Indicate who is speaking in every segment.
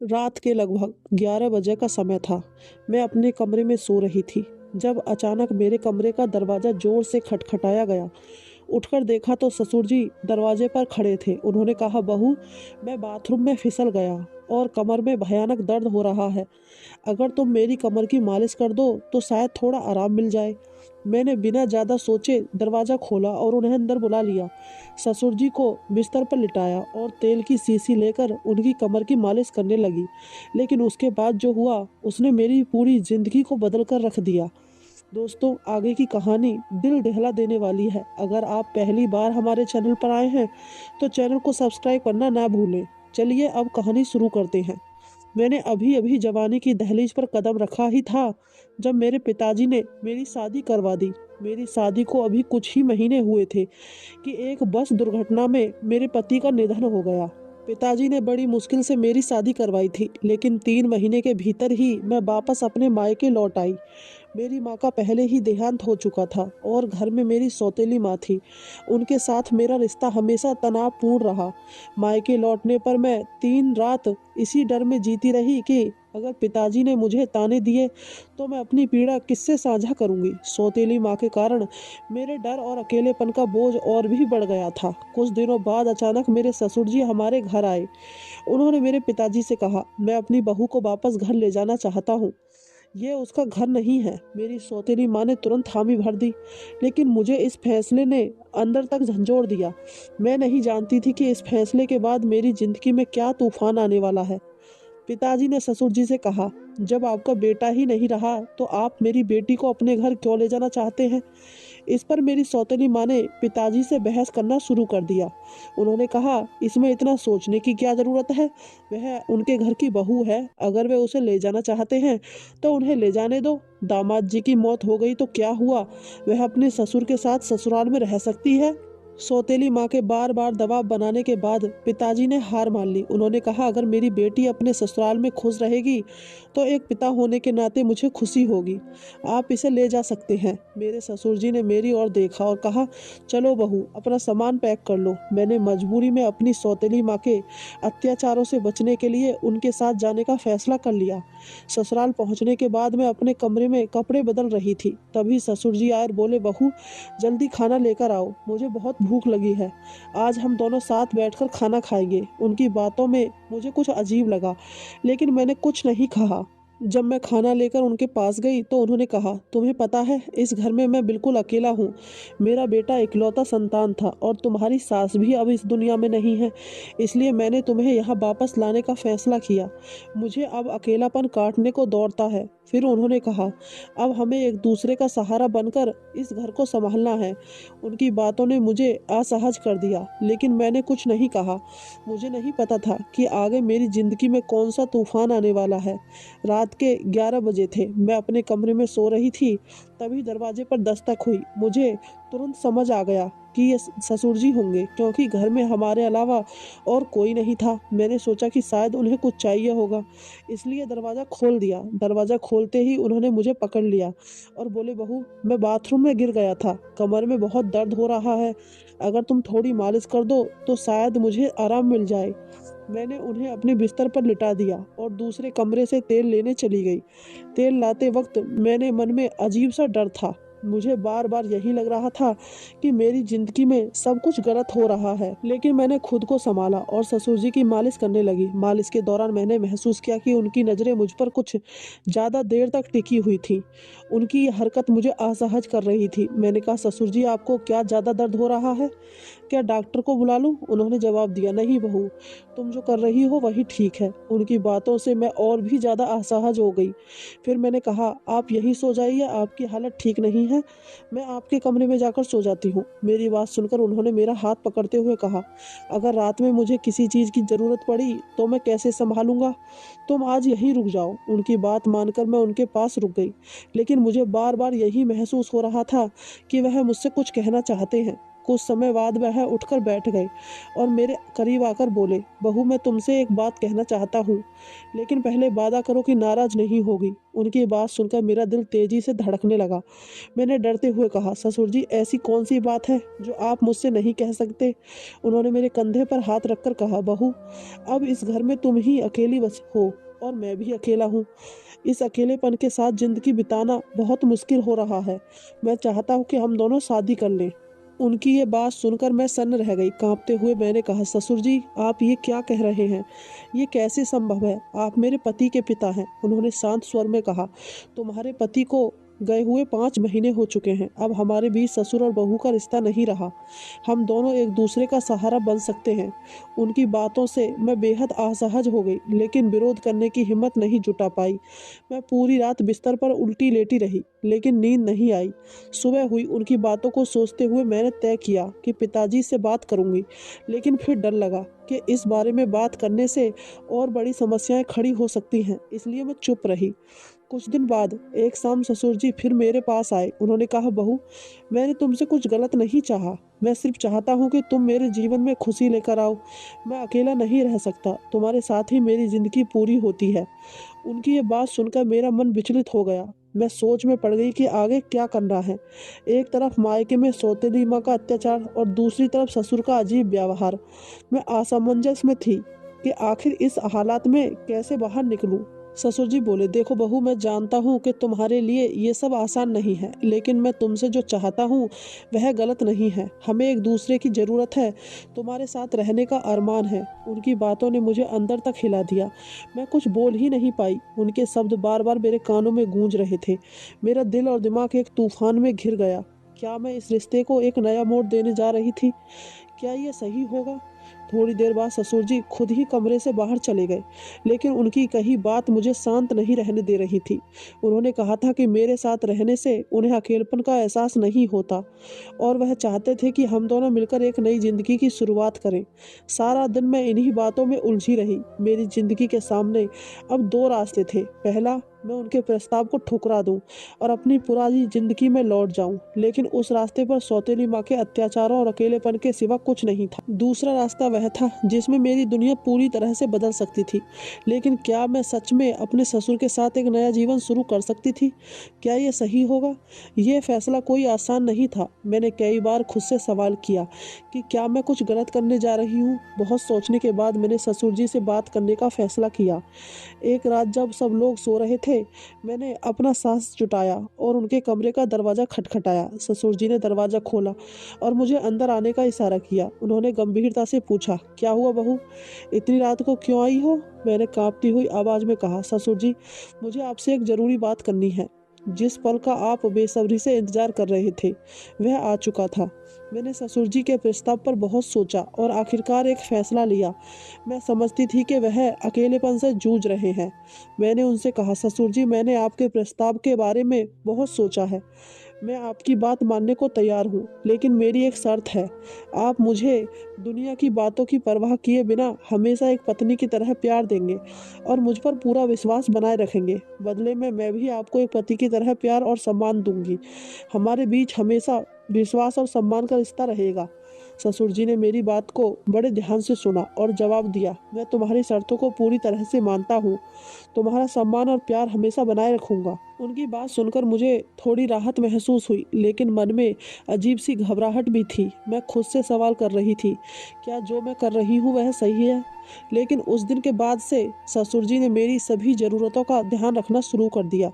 Speaker 1: रात के लगभग 11 बजे का समय था। मैं अपने कमरे में सो रही थी जब अचानक मेरे कमरे का दरवाज़ा ज़ोर से खटखटाया गया। उठकर देखा तो ससुर जी दरवाजे पर खड़े थे। उन्होंने कहा, बहू, मैं बाथरूम में फिसल गया और कमर में भयानक दर्द हो रहा है। अगर तुम मेरी कमर की मालिश कर दो तो शायद थोड़ा आराम मिल जाए। मैंने बिना ज़्यादा सोचे दरवाज़ा खोला और उन्हें अंदर बुला लिया। ससुर जी को बिस्तर पर लिटाया और तेल की शीशी लेकर उनकी कमर की मालिश करने लगी। लेकिन उसके बाद जो हुआ उसने मेरी पूरी ज़िंदगी को बदल कर रख दिया। दोस्तों, आगे की कहानी दिल दहला देने वाली है। अगर आप पहली बार हमारे चैनल पर आए हैं तो चैनल को सब्सक्राइब करना ना भूलें। चलिए अब कहानी शुरू करते हैं। मैंने अभी-अभी जवानी की दहलीज पर कदम रखा ही था जब मेरे पिताजी ने मेरी शादी करवा दी। मेरी शादी को अभी कुछ ही महीने हुए थे कि एक बस दुर्घटना में मेरे पति का निधन हो गया। पिताजी ने बड़ी मुश्किल से मेरी शादी करवाई थी, लेकिन 3 महीने के भीतर ही मैं वापस अपने मायके लौट आई। मेरी माँ का पहले ही देहांत हो चुका था और घर में मेरी सौतेली माँ थी। उनके साथ मेरा रिश्ता हमेशा तनावपूर्ण रहा। मायके लौटने पर मैं 3 रात इसी डर में जीती रही कि अगर पिताजी ने मुझे ताने दिए तो मैं अपनी पीड़ा किससे साझा करूंगी। सौतेली माँ के कारण मेरे डर और अकेलेपन का बोझ और भी बढ़ गया था। कुछ दिनों बाद अचानक मेरे ससुर जी हमारे घर आए। उन्होंने मेरे पिताजी से कहा, मैं अपनी बहू को वापस घर ले जाना चाहता हूँ। ये उसका घर नहीं है। मेरी सौतेली माँ ने तुरंत हामी भर दी, लेकिन मुझे इस फैसले ने अंदर तक झंझोड़ दिया। मैं नहीं जानती थी कि इस फैसले के बाद मेरी जिंदगी में क्या तूफान आने वाला है। पिताजी ने ससुर जी से कहा, जब आपका बेटा ही नहीं रहा तो आप मेरी बेटी को अपने घर क्यों ले जाना चाहते हैं। इस पर मेरी सौतेली माँ ने पिताजी से बहस करना शुरू कर दिया। उन्होंने कहा, इसमें इतना सोचने की क्या ज़रूरत है। वह उनके घर की बहू है। अगर वे उसे ले जाना चाहते हैं तो उन्हें ले जाने दो। दामाद जी की मौत हो गई तो क्या हुआ, वह अपने ससुर के साथ ससुराल में रह सकती है। सौतेली माँ के बार बार दबाव बनाने के बाद पिताजी ने हार मान ली। उन्होंने कहा, अगर मेरी बेटी अपने ससुराल में खुश रहेगी तो एक पिता होने के नाते मुझे खुशी होगी। आप इसे ले जा सकते हैं। मेरे ससुर जी ने मेरी ओर देखा और कहा, चलो बहू, अपना सामान पैक कर लो। मैंने मजबूरी में अपनी सौतेली माँ के अत्याचारों से बचने के लिए उनके साथ जाने का फैसला कर लिया। ससुराल पहुँचने के बाद मैं अपने कमरे में कपड़े बदल रही थी, तभी ससुर जी आए और बोले, बहू, जल्दी खाना लेकर आओ, मुझे बहुत भूख लगी है। आज हम दोनों साथ बैठकर खाना खाएंगे। उनकी बातों में मुझे कुछ अजीब लगा, लेकिन मैंने कुछ नहीं कहा। जब मैं खाना लेकर उनके पास गई तो उन्होंने कहा, तुम्हें पता है, इस घर में मैं बिल्कुल अकेला हूँ। मेरा बेटा इकलौता संतान था और तुम्हारी सास भी अब इस दुनिया में नहीं है, इसलिए मैंने तुम्हें यहाँ वापस लाने का फैसला किया। मुझे अब अकेलापन काटने को दौड़ता है। फिर उन्होंने कहा, अब हमें एक दूसरे का सहारा बनकर इस घर को संभालना है। उनकी बातों ने मुझे असहज कर दिया, लेकिन मैंने कुछ नहीं कहा। मुझे नहीं पता था कि आगे मेरी ज़िंदगी में कौन सा तूफान आने वाला है। रात के 11 बजे थे। मैं अपने कमरे में सो रही थी, तभी दरवाजे पर दस्तक हुई। मुझे तुरंत समझ आ गया कि ये ससुर जी होंगे, क्योंकि घर में हमारे अलावा और कोई नहीं था। मैंने सोचा कि शायद उन्हें कुछ चाहिए होगा, इसलिए दरवाज़ा खोल दिया। दरवाज़ा खोलते ही उन्होंने मुझे पकड़ लिया और बोले, बहू, मैं बाथरूम में गिर गया था, कमर में बहुत दर्द हो रहा है। अगर तुम थोड़ी मालिश कर दो तो शायद मुझे आराम मिल जाए। मैंने उन्हें अपने बिस्तर पर लिटा दिया और दूसरे कमरे से तेल लेने चली गई। तेल लाते वक्त मैंने मन में अजीब सा डर था। मुझे बार बार यही लग रहा था कि मेरी जिंदगी में सब कुछ गलत हो रहा है, लेकिन मैंने खुद को संभाला और ससुर जी की मालिश करने लगी। मालिश के दौरान मैंने महसूस किया कि उनकी नज़रें मुझ पर कुछ ज़्यादा देर तक टिकी हुई थी। उनकी ये हरकत मुझे असहज कर रही थी। मैंने कहा, ससुर जी, आपको क्या ज़्यादा दर्द हो रहा है, क्या डॉक्टर को बुला लूं? उन्होंने जवाब दिया, नहीं बहू, तुम जो कर रही हो वही ठीक है। उनकी बातों से मैं और भी ज़्यादा असहज हो गई। फिर मैंने कहा, आप यहीं सो जाइए, आपकी हालत ठीक नहीं है, मैं आपके कमरे में जाकर सो जाती हूँ। मेरी बात सुनकर उन्होंने मेरा हाथ पकड़ते हुए कहा, अगर रात में मुझे किसी चीज़ की ज़रूरत पड़ी तो मैं कैसे संभालूंगा, तुम आज यहीं रुक जाओ। उनकी बात मानकर मैं उनके पास रुक गई, लेकिन मुझे बार बार यही महसूस हो रहा था कि वह मुझसे कुछ कहना चाहते हैं, कुछ समय बाद वह उठकर बैठ गए और मेरे करीब आकर बोले, बहू मैं तुमसे एक बात कहना चाहता हूँ, लेकिन पहले वादा करो कि नाराज नहीं होगी। उनकी बात सुनकर मेरा दिल तेजी से धड़कने लगा। मैंने डरते हुए कहा, ससुर जी ऐसी कौन सी बात है जो आप मुझसे नहीं कह सकते। उन्होंने मेरे कंधे पर हाथ रखकर कहा, बहू अब इस घर में तुम ही अकेली बस हो और मैं भी अकेला हूँ। इस अकेलेपन के साथ जिंदगी बिताना बहुत मुश्किल हो रहा है। मैं चाहता हूँ कि हम दोनों शादी कर लें। उनकी ये बात सुनकर मैं सन्न रह गई। कांपते हुए मैंने कहा, ससुर जी आप ये क्या कह रहे हैं, ये कैसे संभव है। आप मेरे पति के पिता हैं। उन्होंने शांत स्वर में कहा, तुम्हारे पति को गए हुए 5 महीने हो चुके हैं। अब हमारे बीच ससुर और बहू का रिश्ता नहीं रहा। हम दोनों एक दूसरे का सहारा बन सकते हैं। उनकी बातों से मैं बेहद असहज हो गई, लेकिन विरोध करने की हिम्मत नहीं जुटा पाई। मैं पूरी रात बिस्तर पर उल्टी लेटी रही, लेकिन नींद नहीं आई। सुबह हुई। उनकी बातों को सोचते हुए मैंने तय किया कि पिताजी से बात करूंगी, लेकिन फिर डर लगा कि इस बारे में बात करने से और बड़ी समस्याएं खड़ी हो सकती हैं, इसलिए मैं चुप रही। कुछ दिन बाद एक शाम ससुर जी फिर मेरे पास आए। उन्होंने कहा, बहू मैंने तुमसे कुछ गलत नहीं चाहा। मैं सिर्फ चाहता हूँ कि तुम मेरे जीवन में खुशी लेकर आओ। मैं अकेला नहीं रह सकता, तुम्हारे साथ ही मेरी जिंदगी पूरी होती है। उनकी ये बात सुनकर मेरा मन विचलित हो गया। मैं सोच में पड़ गई कि आगे क्या करना है। एक तरफ मायके में सौतेली माँ का अत्याचार और दूसरी तरफ ससुर का अजीब व्यवहार। मैं असमंजस में थी कि आखिर इस हालात में कैसे बाहर निकलूं। ससुर जी बोले, देखो बहू मैं जानता हूँ कि तुम्हारे लिए ये सब आसान नहीं है, लेकिन मैं तुमसे जो चाहता हूँ वह गलत नहीं है। हमें एक दूसरे की ज़रूरत है, तुम्हारे साथ रहने का अरमान है। उनकी बातों ने मुझे अंदर तक हिला दिया। मैं कुछ बोल ही नहीं पाई। उनके शब्द बार बार मेरे कानों में गूंज रहे थे। मेरा दिल और दिमाग एक तूफान में घिर गया। क्या मैं इस रिश्ते को एक नया मोड़ देने जा रही थी? क्या ये सही होगा? थोड़ी देर बाद ससुर जी खुद ही कमरे से बाहर चले गए, लेकिन उनकी कही बात मुझे शांत नहीं रहने दे रही थी। उन्होंने कहा था कि मेरे साथ रहने से उन्हें अकेलेपन का एहसास नहीं होता और वह चाहते थे कि हम दोनों मिलकर एक नई जिंदगी की शुरुआत करें। सारा दिन मैं इन्हीं बातों में उलझी रही। मेरी जिंदगी के सामने अब 2 रास्ते थे। पहला, मैं उनके प्रस्ताव को ठुकरा दूं और अपनी पुरानी जिंदगी में लौट जाऊं, लेकिन उस रास्ते पर सौतेली माँ के अत्याचारों और अकेलेपन के सिवा कुछ नहीं था। दूसरा रास्ता वह था जिसमें मेरी दुनिया पूरी तरह से बदल सकती थी। लेकिन क्या मैं सच में अपने ससुर के साथ एक नया जीवन शुरू कर सकती थी? क्या ये सही होगा? यह फैसला कोई आसान नहीं था। मैंने कई बार खुद से सवाल किया कि क्या मैं कुछ गलत करने जा रही हूँ। बहुत सोचने के बाद मैंने ससुर जी से बात करने का फैसला किया। एक रात जब सब लोग सो रहे थे, मैंने अपना साहस जुटाया और उनके कमरे का दरवाज़ा खटखटाया। ससुर जी ने दरवाज़ा खोला और मुझे अंदर आने का इशारा किया। उन्होंने गंभीरता से पूछा, क्या हुआ बहू, इतनी रात को क्यों आई हो? मैंने कांपती हुई आवाज़ में कहा, ससुर जी मुझे आपसे एक ज़रूरी बात करनी है। जिस पल का आप बेसब्री से इंतजार कर रहे थे वह आ चुका था। मैंने ससुर जी के प्रस्ताव पर बहुत सोचा और आखिरकार एक फैसला लिया। मैं समझती थी कि वह अकेलेपन से जूझ रहे हैं। मैंने उनसे कहा, ससुर जी मैंने आपके प्रस्ताव के बारे में बहुत सोचा है। मैं आपकी बात मानने को तैयार हूँ, लेकिन मेरी एक शर्त है। आप मुझे दुनिया की बातों की परवाह किए बिना हमेशा एक पत्नी की तरह प्यार देंगे और मुझ पर पूरा विश्वास बनाए रखेंगे। बदले में मैं भी आपको एक पति की तरह प्यार और सम्मान दूंगी। हमारे बीच हमेशा विश्वास और सम्मान का रिश्ता रहेगा। ससुर जी ने मेरी बात को बड़े ध्यान से सुना और जवाब दिया, मैं तुम्हारी शर्तों को पूरी तरह से मानता हूँ। तुम्हारा सम्मान और प्यार हमेशा बनाए रखूंगा। उनकी बात सुनकर मुझे थोड़ी राहत महसूस हुई, लेकिन मन में अजीब सी घबराहट भी थी। मैं खुद से सवाल कर रही थी, क्या जो मैं कर रही हूँ वह सही है? लेकिन उस दिन के बाद से ससुर जी ने मेरी सभी ज़रूरतों का ध्यान रखना शुरू कर दिया।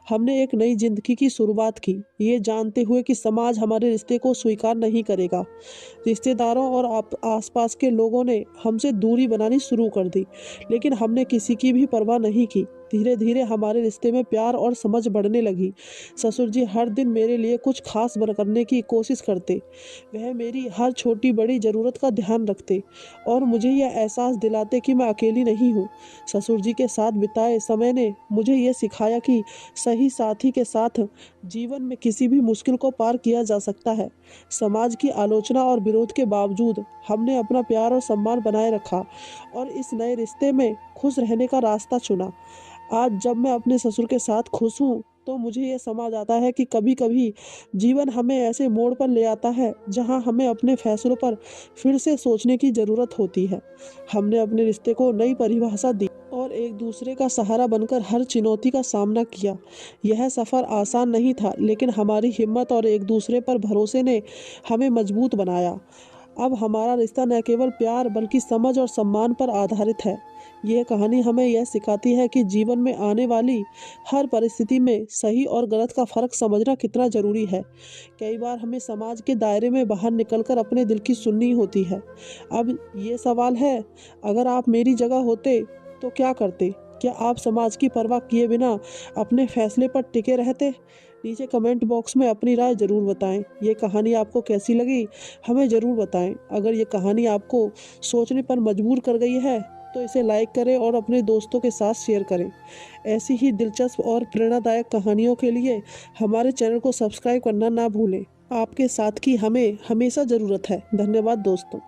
Speaker 1: हमने एक नई जिंदगी की शुरुआत की, ये जानते हुए कि समाज हमारे रिश्ते को स्वीकार नहीं करेगा। रिश्तेदारों और आसपास के लोगों ने हमसे दूरी बनानी शुरू कर दी, लेकिन हमने किसी की भी परवाह नहीं की। धीरे धीरे हमारे रिश्ते में प्यार और समझ बढ़ने लगी। ससुर जी हर दिन मेरे लिए कुछ खास करने की कोशिश करते। वह मेरी हर छोटी बड़ी ज़रूरत का ध्यान रखते और मुझे यह एहसास दिलाते कि मैं अकेली नहीं हूँ। ससुर जी के साथ बिताए समय ने मुझे यह सिखाया कि सही साथी के साथ जीवन में किसी भी मुश्किल को पार किया जा सकता है। समाज की आलोचना और विरोध के बावजूद हमने अपना प्यार और सम्मान बनाए रखा और इस नए रिश्ते में खुश रहने का रास्ता चुना। आज जब मैं अपने ससुर के साथ खुश हूँ तो मुझे ये समझ आता है कि कभी कभी जीवन हमें ऐसे मोड़ पर ले आता है जहां हमें अपने फैसलों पर फिर से सोचने की ज़रूरत होती है। हमने अपने रिश्ते को नई परिभाषा दी और एक दूसरे का सहारा बनकर हर चुनौती का सामना किया। यह सफ़र आसान नहीं था, लेकिन हमारी हिम्मत और एक दूसरे पर भरोसे ने हमें मजबूत बनाया। अब हमारा रिश्ता न केवल प्यार बल्कि समझ और सम्मान पर आधारित है। यह कहानी हमें यह सिखाती है कि जीवन में आने वाली हर परिस्थिति में सही और गलत का फ़र्क समझना कितना ज़रूरी है। कई बार हमें समाज के दायरे में बाहर निकलकर अपने दिल की सुननी होती है। अब ये सवाल है, अगर आप मेरी जगह होते तो क्या करते? क्या आप समाज की परवाह किए बिना अपने फैसले पर टिके रहते? नीचे कमेंट बॉक्स में अपनी राय ज़रूर बताएं। ये कहानी आपको कैसी लगी हमें ज़रूर बताएं। अगर ये कहानी आपको सोचने पर मजबूर कर गई है तो इसे लाइक करें और अपने दोस्तों के साथ शेयर करें। ऐसी ही दिलचस्प और प्रेरणादायक कहानियों के लिए हमारे चैनल को सब्सक्राइब करना ना भूलें। आपके साथ की हमें हमेशा ज़रूरत है। धन्यवाद दोस्तों।